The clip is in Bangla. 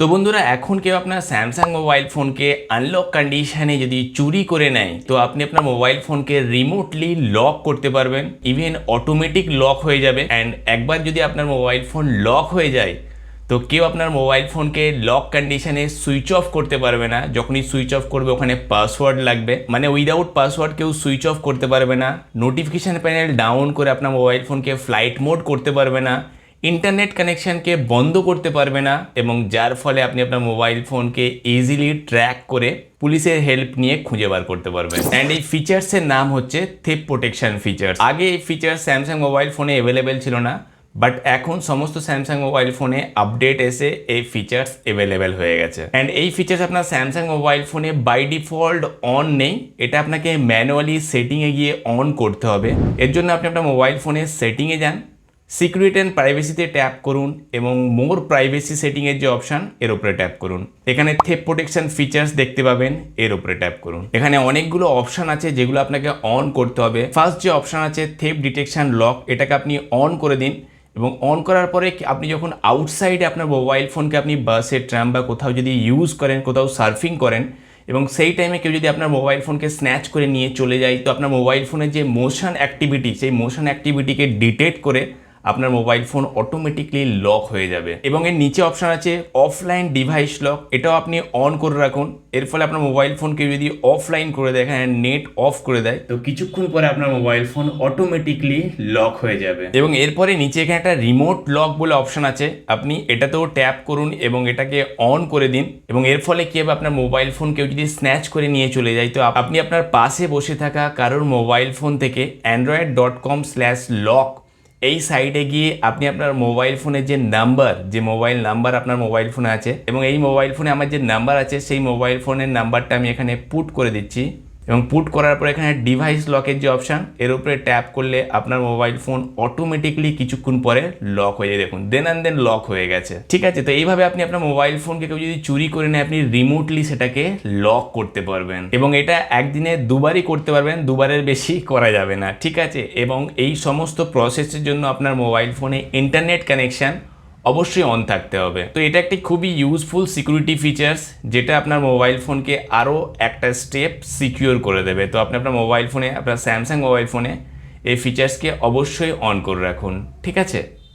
তো বন্ধুরা এখন কেউ আপনার স্যামসাং মোবাইল ফোনকে আনলক কন্ডিশনে যদি চুরি করে নেয় তো আপনি আপনার মোবাইল ফোনকে রিমোটলি লক করতে পারবেন, ইভেন অটোমেটিক লক হয়ে যাবে। অ্যান্ড একবার যদি আপনার মোবাইল ফোন লক হয়ে যায় তো কেউ আপনার মোবাইল ফোনকে লক কন্ডিশনে সুইচ অফ করতে পারবে না। যখনই সুইচ অফ করবে ওখানে পাসওয়ার্ড লাগবে, মানে উইদাউট পাসওয়ার্ড কেউ সুইচ অফ করতে পারবে না। নোটিফিকেশান প্যানেল ডাউন করে আপনার মোবাইল ফোনকে ফ্লাইট মোড করতে পারবে না, ইন্টারনেট কানেকশানকে বন্ধ করতে পারবে না, এবং যার ফলে আপনি আপনার মোবাইল ফোনকে ইজিলি ট্র্যাক করে পুলিশের হেল্প নিয়ে খুঁজে বার করতে পারবেন। অ্যান্ড এই ফিচার্সের নাম হচ্ছে থেফট প্রোটেকশন ফিচার্স। আগে এই ফিচার্স স্যামসাং মোবাইল ফোনে অ্যাভেলেবেল ছিল না, বাট এখন সমস্ত স্যামসাং মোবাইল ফোনে আপডেট এসে এই ফিচার্স অ্যাভেলেবেল হয়ে গেছে। অ্যান্ড এই ফিচার্স আপনার স্যামসাং মোবাইল ফোনে বাই ডিফল্ট অন নেই, এটা আপনাকে ম্যানুয়ালি সেটিংয়ে গিয়ে অন করতে হবে। এর জন্য আপনি আপনার মোবাইল ফোনের সেটিংয়ে যান, সিকিউরিটি অ্যান্ড প্রাইভেসিতে ট্যাপ করুন এবং মোর প্রাইভেসি সেটিংয়ের যে অপশান এর উপরে ট্যাপ করুন। এখানে থেফট প্রোটেকশন ফিচার্স দেখতে পাবেন, এর উপরে ট্যাপ করুন। এখানে অনেকগুলো অপশান আছে যেগুলো আপনাকে অন করতে হবে। ফার্স্ট যে অপশান আছে থেফট ডিটেকশন লক, এটাকে আপনি অন করে দিন এবং অন করার পরে আপনি যখন আউটসাইডে আপনার মোবাইল ফোনকে আপনি বাসে, ট্রাম বা কোথাও যদি ইউজ করেন, কোথাও সার্ফিং করেন এবং সেই টাইমে কেউ যদি আপনার মোবাইল ফোনকে স্ন্যাচ করে নিয়ে চলে যায় তো আপনার মোবাইল ফোনের যে মোশন অ্যাক্টিভিটি, সেই মোশন অ্যাক্টিভিটিকে ডিটেক্ট করে আপনার মোবাইল ফোন অটোমেটিকলি লক হয়ে যাবে। এবং এর নিচে অপশান আছে অফলাইন ডিভাইস লক, এটাও আপনি অন করে রাখুন। এর ফলে আপনার মোবাইল ফোনকে যদি অফলাইন করে দেয়, হ্যাঁ নেট অফ করে দেয়, তো কিছুক্ষণ পরে আপনার মোবাইল ফোন অটোমেটিকলি লক হয়ে যাবে। এবং এরপরে নিচে এখানে একটা রিমোট লক বলে অপশান আছে, আপনি এটাতেও ট্যাপ করুন এবং এটাকে অন করে দিন। এবং এর ফলে কি হবে, আপনার মোবাইল ফোন কেউ যদি স্ন্যাচ করে নিয়ে চলে যায় তো আপনি আপনার পাশে বসে থাকা কারোর মোবাইল ফোন থেকে android.com/lock এই সাইটে গিয়ে আপনি আপনার মোবাইল ফোনের যে নাম্বার, যে মোবাইল নাম্বার আপনার মোবাইল ফোনে আছে এবং এই মোবাইল ফোনে আমার যে নাম্বার আছে সেই মোবাইল ফোনের নাম্বারটা আমি এখানে পুট করে দিচ্ছি। এবং পুট করার পর এখানে ডিভাইস লকের যে অপশান এর উপরে ট্যাপ করলে আপনার মোবাইল ফোন অটোমেটিকলি কিছুক্ষণ পরে লক হয়ে যায়। দেখুন দেন অ্যান্ড দেন লক হয়ে গেছে। ঠিক আছে, তো এইভাবে আপনি আপনার মোবাইল ফোনকে কেউ যদি চুরি করে নেয় আপনি রিমোটলি সেটাকে লক করতে পারবেন এবং এটা একদিনে দুবারই করতে পারবেন, দুবারের বেশি করা যাবে না। ঠিক আছে, এবং এই সমস্ত প্রসেসের জন্য আপনার মোবাইল ফোনে ইন্টারনেট কানেকশান অবশ্যই অন থাকতে হবে। তো এটা একটি খুবই ইউজফুল সিকিউরিটি ফিচার্স যেটা আপনার মোবাইল ফোনকে আরও একটা স্টেপ সিকিউর করে দেবে। তো আপনি আপনার মোবাইল ফোনে, আপনার স্যামসাং মোবাইল ফোনে এই ফিচার্সকে অবশ্যই অন করে রাখুন। ঠিক আছে।